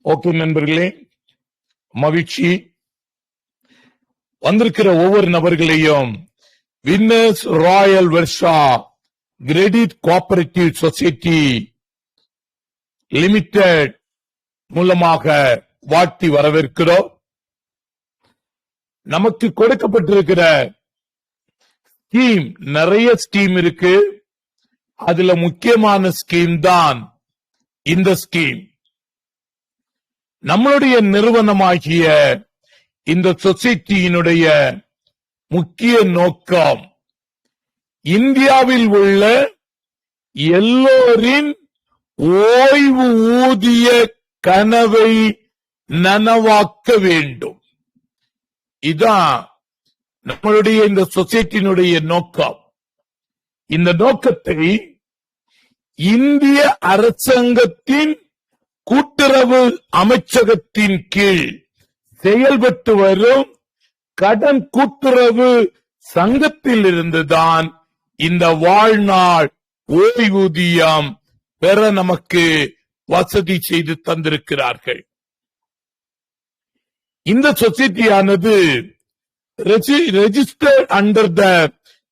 Okay நண்பர்களே, மகிழ்ச்சி. வந்திருக்கிற ஒவ்வொரு நபர்களையும் winners royal Versha credit cooperative society limited மூலமாக வாழ்த்தி வரவேற்கிறோம். நமக்கு கொடுக்கப்பட்டிருக்கிற ஸ்கீம், நிறைய ஸ்கீம் இருக்கு. அதுல முக்கியமான ஸ்கீம் தான் இந்த ஸ்கீம். நம்மளுடைய நிறுவனமாகிய இந்த சொசைட்டியினுடைய முக்கிய நோக்கம் இந்தியாவில் உள்ள எல்லோரின் ஓய்வு ஊதிய கனவை நனவாக்க வேண்டும். இதான் நம்மளுடைய இந்த சொசைட்டியினுடைய நோக்கம். இந்த நோக்கத்தை இந்திய அரசாங்கத்தின் கூட்டுறவு அமைச்சகத்தின் கீழ் செயல்பட்டு வரும் கடன் கூட்டுறவு சங்கத்தில் இருந்துதான் இந்த வாழ்நாள் ஓய்வூதியம் பெற நமக்கு வசதி செய்து தந்திருக்கிறார்கள். இந்த சொசைட்டியானது registered under the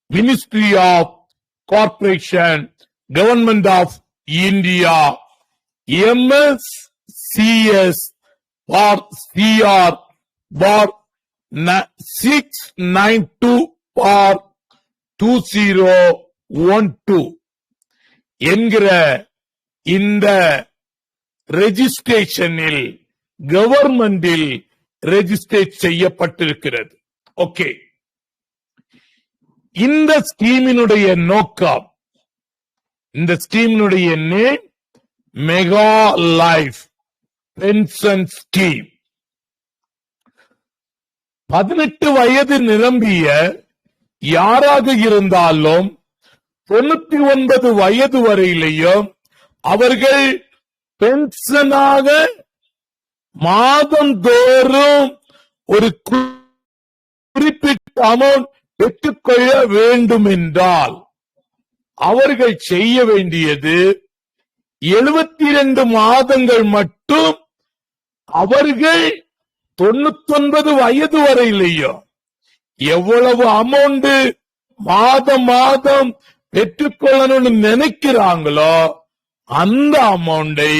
ministry of corporation, government of India, MSCS or CR bar 692 or 2012 என்கிற இந்த ரெஜிஸ்ட்ரேஷனில் கவர்மெண்டில் ரெஜிஸ்டர் செய்யப்பட்டிருக்கிறது. ஓகே, இந்த ஸ்கீமினுடைய நோக்கம், இந்த ஸ்கீமினுடைய name mega life pension scheme. 18 வயது நிரம்பிய யாராக இருந்தாலும் 99 வயது வரையிலேயும் அவர்கள் பென்ஷனாக மாதந்தோறும் ஒரு குறிப்பிட்ட அமௌண்ட் பெற்றுக்கொள்ள வேண்டும் என்றால் அவர்கள் செய்ய வேண்டியது 72 மாதங்கள் மட்டும் அவர்கள் 99 வயது வரையிலேயோ எவ்வளவு அமௌண்ட் மாதம் பெற்றுக்கொள்ளணும்னு நினைக்கிறாங்களோ அந்த அமௌண்டை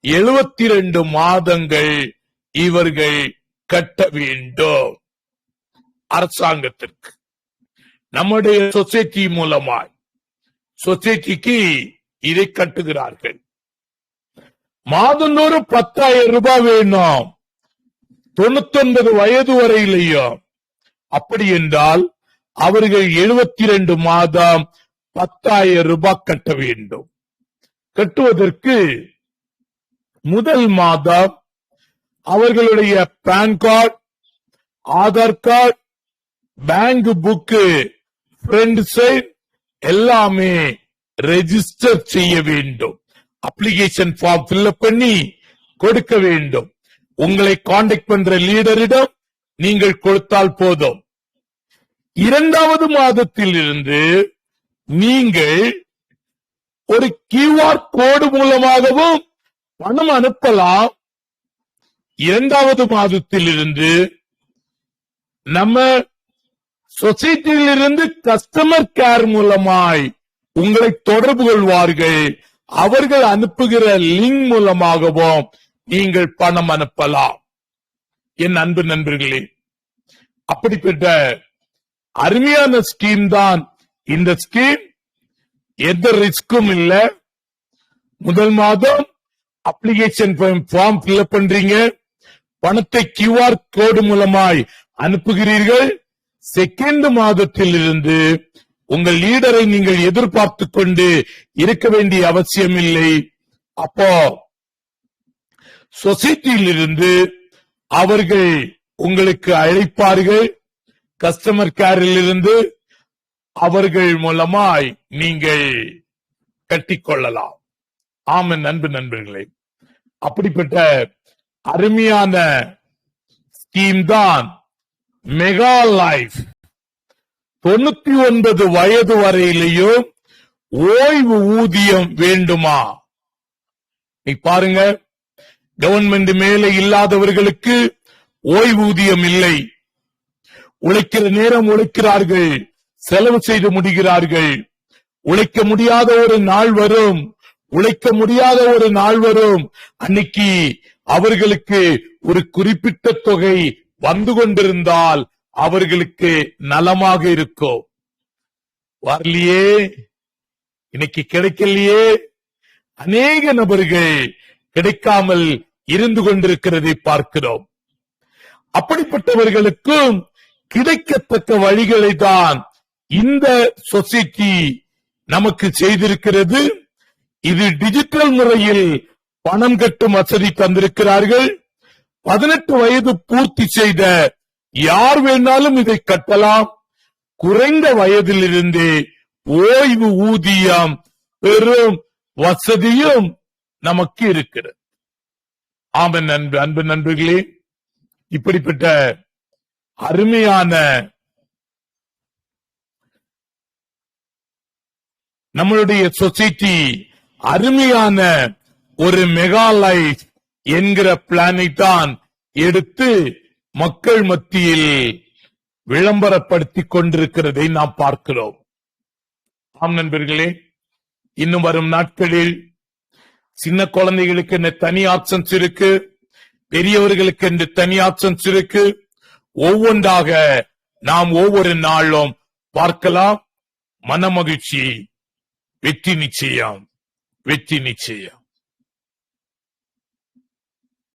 72 மாதங்கள் இவர்கள் கட்ட வேண்டும் அரசாங்கத்திற்கு. நம்முடைய சொசைட்டி மூலமாய் சொசைட்டிக்கு இதை கட்டுகிறார்கள். மாதந்தோறும் 10,000 ரூபாய் வேணும் 99 வயது வரையிலேயோ. அப்படி என்றால் அவர்கள் 72 மாதம் 10,000 ரூபாய் கட்ட வேண்டும். கட்டுவதற்கு முதல் மாதம் அவர்களுடைய PAN card, Aadhaar card, bank book, friend sign எல்லாமே ரெஜிஸ்டர் செய்ய வேண்டும். அப்ளிகேஷன் ஃபார்ம் ஃபில்அப் பண்ணி கொடுக்க வேண்டும். உங்களை கான்டாக்ட் பண்ற லீடரிடம் நீங்கள் கொடுத்தால் போதும். இரண்டாவது மாதத்தில் இருந்து நீங்கள் ஒரு QR கோடு மூலமாகவும் பணம் அனுப்பலாம். இரண்டாவது மாதத்தில் இருந்து நம்ம சொசைட்டியில் இருந்து கஸ்டமர் கேர் மூலமாய் உங்களை தொடர்பு கொள்வார்கள். அவர்கள் அனுப்புகிற லிங்க் மூலமாகவும் நீங்கள் பணம் அனுப்பலாம். என் அன்பு நண்பர்களே, அப்படிப்பட்ட அருமையான ஸ்கீம் தான் இந்த ஸ்கீம். எந்த ரிஸ்கும் இல்ல. முதல் மாதம் அப்ளிகேஷன் ஃபார்ம் ஃபில்அப் பண்றீங்க, பணத்தை QR கோடு மூலமாய் அனுப்புகிறீர்கள். செகண்ட் மாதத்தில் இருந்து உங்கள் லீடரை நீங்கள் எதிர்பார்த்து கொண்டு இருக்க வேண்டிய அவசியம் இல்லை. அப்போ சொசைட்டியில் இருந்து அவர்கள் உங்களுக்கு அழைப்பார்கள். கஸ்டமர் கேரில் இருந்து அவர்கள் மூலமாய் நீங்கள் கட்டிக்கொள்ளலாம். ஆமன் அன்பு நண்பர்களே, அப்படிப்பட்ட அருமையான ஸ்கீம் தான் மெகா லைஃப். 99 வயது வரையிலேயும் ஓய்வு ஊதியம் வேண்டுமா? நீ பாருங்க, கவர்மெண்ட் மேலே இல்லாதவர்களுக்கு ஓய்வூதியம் இல்லை. உழைக்கிற நேரம் உழைக்கிறார்கள், செலவு செய்து முடிகிறார்கள். உழைக்க முடியாத ஒரு நாள் வரும், உழைக்க முடியாத ஒரு நாள் வரும். அன்னைக்கு அவர்களுக்கு ஒரு குறிப்பிட்ட தொகை வந்து கொண்டிருந்தால் அவர்களுக்கு நலமாக இருக்கும். வரலையே, இன்னைக்கு கிடைக்கலையே. அநேக நபர்கள் கிடைக்காமல் இருந்து கொண்டிருக்கிறதை பார்க்கிறோம். அப்படிப்பட்டவர்களுக்கும் கிடைக்கத்தக்க வழிகளை தான் இந்த சொசைட்டி நமக்கு செய்திருக்கிறது. இது டிஜிட்டல் முறையில் பணம் கட்டும் வசதி தந்திருக்கிறார்கள். 18 வயது பூர்த்தி செய்த யார் வேணாலும் இதை கட்டலாம். குறைந்த வயதிலிருந்தே ஓய்வு ஊதியம் பெறும் வசதியும் நமக்கு இருக்கிறது. ஆமென். அன்பு நண்பர்களே, இப்படிப்பட்ட அருமையான நம்மளுடைய சொசைட்டி அருமையான ஒரு மெகா லைஃப் என்கிற பிளானை தான் எடுத்து மக்கள் மத்தியில் விளம்பரப்படுத்திக் கொண்டிருக்கிறதை நாம் பார்க்கிறோம். ஆம் நண்பர்களே, இன்னும் வரும் நாட்களில் சின்ன குழந்தைகளுக்கு என்ன தனி ஆப்ஷன்ஸ் இருக்கு, பெரியவர்களுக்கு என்று தனி ஆப்ஷன்ஸ் இருக்கு. ஒவ்வொன்றாக நாம் ஒவ்வொரு நாளும் பார்க்கலாம். மனமகிழ்ச்சி, வெற்றி நிச்சயம், வெற்றி நிச்சயம்.